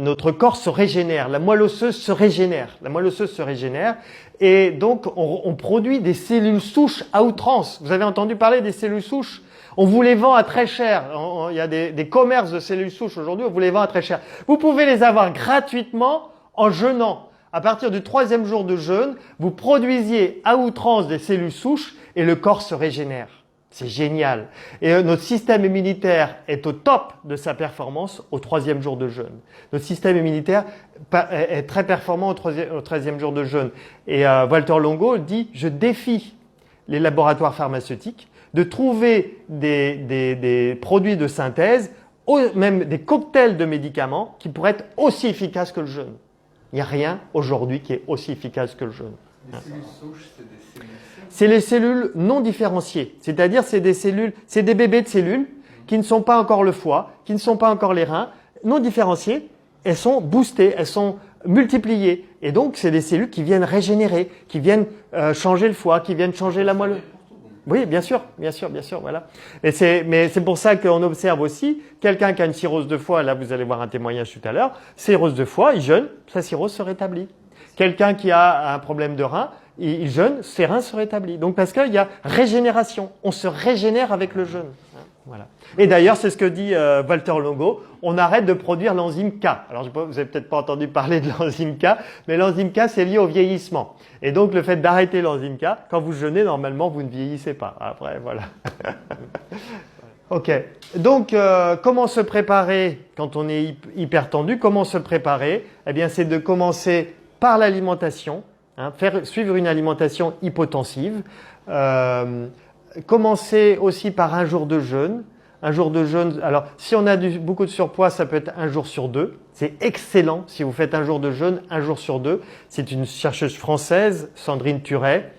notre corps se régénère, la moelle osseuse se régénère. La moelle osseuse se régénère et donc on produit des cellules souches à outrance. Vous avez entendu parler des cellules souches? On vous les vend à très cher. Il y a des commerces de cellules souches aujourd'hui, on vous les vend à très cher. Vous pouvez les avoir gratuitement en jeûnant. À partir du 3e jour de jeûne, vous produisiez à outrance des cellules souches et le corps se régénère. C'est génial. Et notre système immunitaire est au top de sa performance au 3e jour de jeûne. Notre système immunitaire est très performant au 13e jour de jeûne. Et Walter Longo dit « Je défie les laboratoires pharmaceutiques de trouver des produits de synthèse, même des cocktails de médicaments qui pourraient être aussi efficaces que le jeûne. » Il n'y a rien aujourd'hui qui est aussi efficace que le jeûne. Les cellules souches, c'est des cellules. C'est les cellules non différenciées, c'est-à-dire c'est des bébés de cellules qui ne sont pas encore le foie, qui ne sont pas encore les reins, non différenciées, elles sont boostées, elles sont multipliées. Et donc c'est des cellules qui viennent régénérer, qui viennent changer le foie, qui viennent changer la moelle. Oui, bien sûr, voilà. Mais c'est pour ça qu'on observe aussi quelqu'un qui a une cirrhose de foie, là vous allez voir un témoignage tout à l'heure, cirrhose de foie, il jeûne, sa cirrhose se rétablit. Quelqu'un qui a un problème de rein, il jeûne, ses reins se rétablissent. Donc parce qu'il y a régénération, on se régénère avec le jeûne. Voilà. Et d'ailleurs, c'est ce que dit Walter Longo, on arrête de produire l'enzyme K. Alors vous avez peut-être pas entendu parler de l'enzyme K, mais l'enzyme K c'est lié au vieillissement. Et donc le fait d'arrêter l'enzyme K, quand vous jeûnez, normalement vous ne vieillissez pas. Après, voilà. Ok. Donc comment se préparer quand on est hyper tendu? Comment se préparer? Eh bien, c'est de commencer par l'alimentation. Suivre une alimentation hypotensive. Commencer aussi par un jour de jeûne. Un jour de jeûne, alors si on a beaucoup de surpoids, ça peut être un jour sur 2. C'est excellent si vous faites un jour de jeûne, un jour sur 2. C'est une chercheuse française, Sandrine Turet,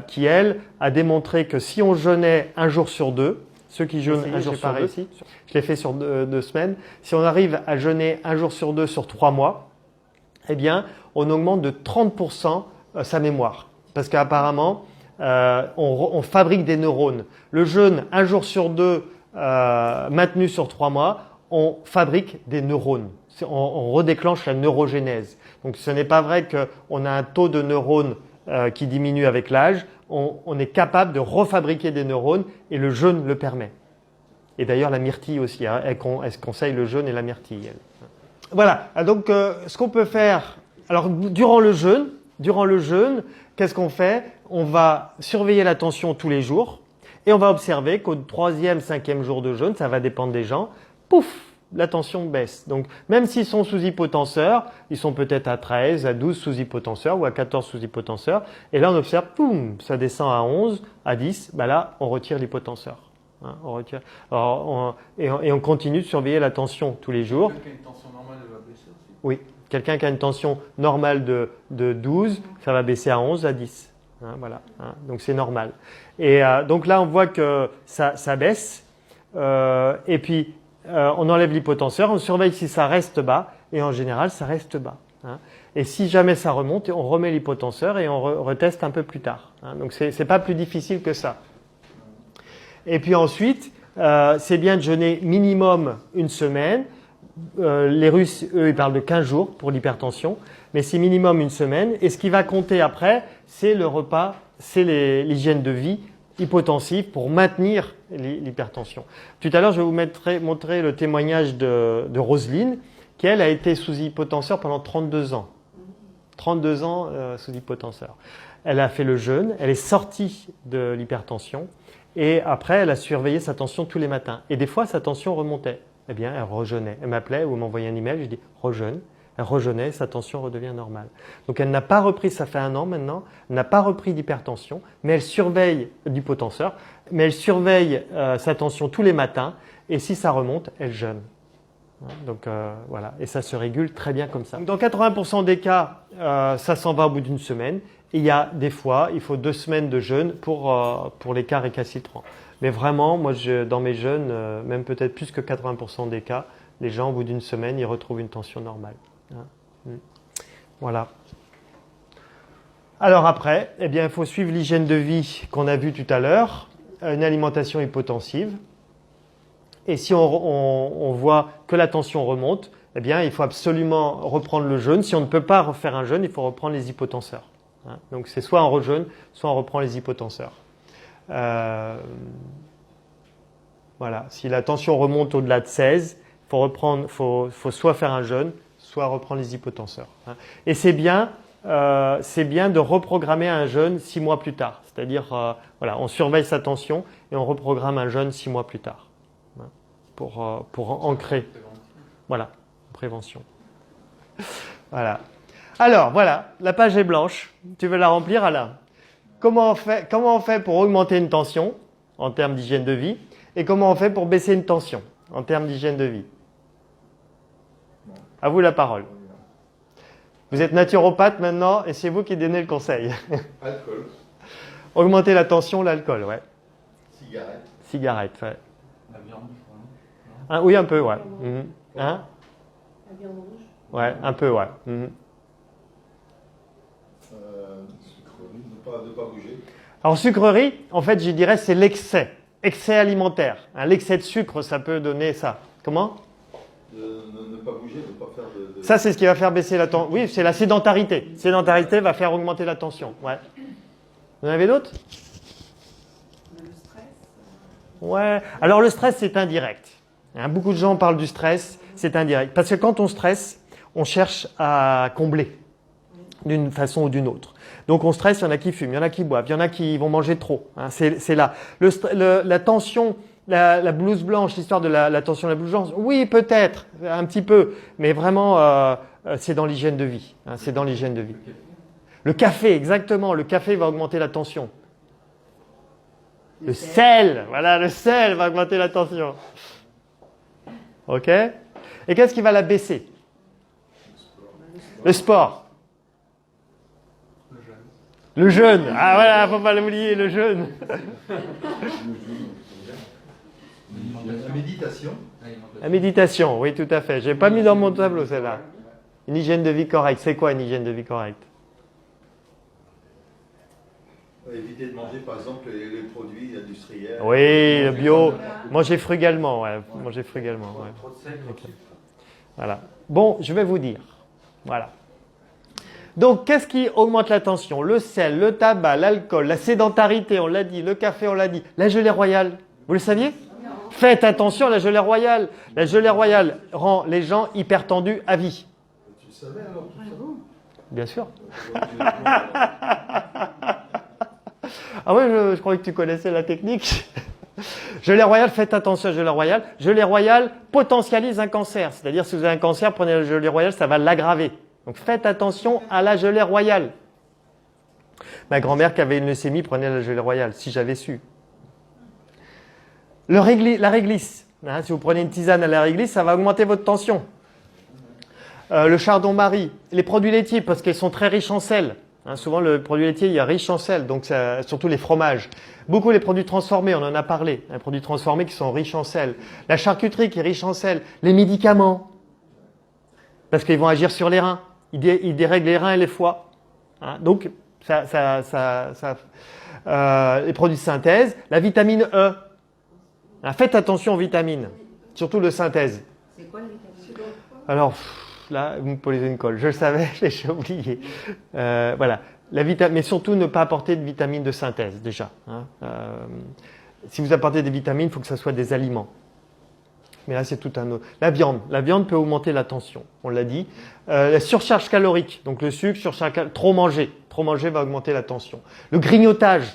qui elle a démontré que si on jeûnait un jour sur 2, ceux qui jeûnent un jour sur 2, je l'ai fait sur 2 semaines, si on arrive à jeûner un jour sur 2 sur 3 mois, eh bien, on augmente de 30% sa mémoire. Parce qu'apparemment, on fabrique des neurones. Le jeûne, un jour sur 2, maintenu sur 3 mois, on fabrique des neurones. On redéclenche la neurogénèse. Donc, ce n'est pas vrai qu'on a un taux de neurones qui diminue avec l'âge. On est capable de refabriquer des neurones et le jeûne le permet. Et d'ailleurs, la myrtille aussi, elle conseille le jeûne et la myrtille. Elle. Voilà, donc ce qu'on peut faire, alors durant le jeûne, qu'est-ce qu'on fait? On va surveiller la tension tous les jours et on va observer qu'au 3e, 5e jour de jeûne, ça va dépendre des gens, pouf, la tension baisse. Donc même s'ils sont sous hypotenseur, ils sont peut-être à 13, à 12 sous hypotenseur ou à 14 sous hypotenseur et là on observe, poum, ça descend à 11, à 10, bah là on retire l'hypotenseur. On retire. Alors, et on continue de surveiller la tension tous les jours. Quelqu'un qui a une tension normale, elle va baisser aussi. Oui, quelqu'un qui a une tension normale de 12, ça va baisser à 11, à 10. Voilà. Donc c'est normal. Et donc là, on voit que ça baisse. Et puis, on enlève l'hypotenseur, on surveille si ça reste bas. Et en général, ça reste bas. Et si jamais ça remonte, on remet l'hypotenseur et on reteste un peu plus tard. Donc c'est pas plus difficile que ça. Et puis ensuite, c'est bien de jeûner minimum une semaine. Les Russes, eux, ils parlent de 15 jours pour l'hypertension, mais c'est minimum une semaine. Et ce qui va compter après, c'est le repas, c'est l'hygiène de vie hypotensive pour maintenir l'hypertension. Tout à l'heure, je vais vous montrer le témoignage de Roselyne, qui elle a été sous hypotenseur pendant 32 ans. 32 ans sous hypotenseur. Elle a fait le jeûne, elle est sortie de l'hypertension. Et après, elle a surveillé sa tension tous les matins. Et des fois, sa tension remontait. Eh bien, elle rejeûnait. Elle m'appelait ou m'envoyait un email. Je dis rejeûne. Elle rejeûnait, sa tension redevient normale. Donc, elle n'a pas repris, ça fait 1 an maintenant, elle n'a pas repris d'hypertension, mais elle surveille d'hypotenseur, mais elle surveille sa tension tous les matins. Et si ça remonte, elle jeûne. Donc voilà, et ça se régule très bien comme ça. Donc, dans 80% des cas, ça s'en va au bout d'une semaine. Et il y a des fois, il faut 2 semaines de jeûne pour les cas récalcitrants. Mais vraiment, moi, dans mes jeûnes, même peut-être plus que 80% des cas, les gens, au bout d'une semaine, ils retrouvent une tension normale. Voilà. Alors après, eh bien, il faut suivre l'hygiène de vie qu'on a vue tout à l'heure, une alimentation hypotensive. Et si on voit que la tension remonte, eh bien, il faut absolument reprendre le jeûne. Si on ne peut pas refaire un jeûne, il faut reprendre les hypotenseurs. Hein. Donc, c'est soit on rejeûne, soit on reprend les hypotenseurs. Voilà. Si la tension remonte au-delà de 16, faut soit faire un jeûne, soit reprendre les hypotenseurs. Hein. Et c'est bien de reprogrammer un jeûne 6 mois plus tard. C'est-à-dire, voilà, on surveille sa tension et on reprogramme un jeûne 6 mois plus tard. Hein, pour ancrer. Voilà, prévention. Voilà. Alors, voilà, la page est blanche. Tu veux la remplir, Alain? Comment on fait pour augmenter une tension en termes d'hygiène de vie et comment on fait pour baisser une tension en termes d'hygiène de vie? À vous la parole. Vous êtes naturopathe maintenant et c'est vous qui donnez le conseil. Alcool. Augmenter la tension, l'alcool, ouais. Cigarette. Cigarette, ouais. La viande, non? Ah, oui, un peu, ouais. Hein? La viande rouge. Ouais, un peu, ouais. Sucrerie, ne pas bouger. Alors, sucrerie, en fait, je dirais, c'est l'excès. Excès alimentaire. Hein, l'excès de sucre, ça peut donner ça. Comment? Ne pas bouger, ne pas faire de... Ça, c'est ce qui va faire baisser la tension. Oui, c'est la sédentarité. Sédentarité va faire augmenter la tension. Ouais. Vous en avez d'autres? Le stress. Ouais. Alors, le stress, c'est indirect. Hein, beaucoup de gens parlent du stress, c'est indirect. Parce que quand on stresse, on cherche à combler d'une façon ou d'une autre. Donc, on stresse, il y en a qui fument, il y en a qui boivent, il y en a qui vont manger trop. Hein, c'est là. La tension... La blouse blanche, l'histoire de la tension de la blouse blanche, oui, peut-être, un petit peu, mais vraiment, c'est dans l'hygiène de vie. Hein, c'est dans l'hygiène de vie. Le café, exactement, le café va augmenter la tension. Le sel, voilà, le sel va augmenter la tension. Ok? Et qu'est-ce qui va la baisser? Le sport. Le jeûne. Le jeûne. Ah voilà, faut pas l'oublier, le jeûne. La méditation. La méditation, oui, tout à fait. Je n'ai pas mis dans mon tableau celle-là. Une hygiène de vie correcte. C'est quoi une hygiène de vie correcte? Éviter de manger par exemple les produits industriels. Oui, le bio. Manger frugalement, ouais. Manger frugalement, ouais. Trop de sel. Ok. Voilà. Bon, je vais vous dire. Voilà. Donc, qu'est-ce qui augmente la tension? Le sel, le tabac, l'alcool, la sédentarité, on l'a dit, le café, on l'a dit, la gelée royale. Vous le saviez? Faites attention à la gelée royale. La gelée royale rend les gens hyper tendus à vie. Tu le savais alors tout ça? Bien sûr. Ah ouais, je croyais que tu connaissais la technique. Gelée royale, faites attention à la gelée royale. Gelée royale potentialise un cancer. C'est-à-dire, si vous avez un cancer, prenez la gelée royale, ça va l'aggraver. Donc faites attention à la gelée royale. Ma grand-mère qui avait une leucémie prenait la gelée royale, si j'avais su. La réglisse. Hein, si vous prenez une tisane à la réglisse, ça va augmenter votre tension. Le chardon-marie, les produits laitiers, parce qu'ils sont très riches en sel. Hein, souvent, le produit laitier, il y a riche en sel, donc surtout les fromages. Beaucoup les produits transformés, on en a parlé. Les produits transformés qui sont riches en sel. La charcuterie qui est riche en sel. Les médicaments, parce qu'ils vont agir sur les reins. Ils dérèglent les reins et les foies. Hein, donc, les produits de synthèse. La vitamine E. Hein, faites attention aux vitamines, surtout le synthèse. C'est quoi les vitamines? Alors, là, vous me posez une colle. Je le savais, j'ai oublié. Voilà. Mais surtout, ne pas apporter de vitamines de synthèse, déjà. Hein. Si vous apportez des vitamines, il faut que ce soit des aliments. Mais là, c'est tout un autre. La viande peut augmenter la tension, on l'a dit. La surcharge calorique, donc le sucre, trop manger va augmenter la tension. Le grignotage,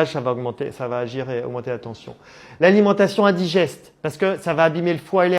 ça va agir et augmenter la tension. L'alimentation indigeste, parce que ça va abîmer le foie et les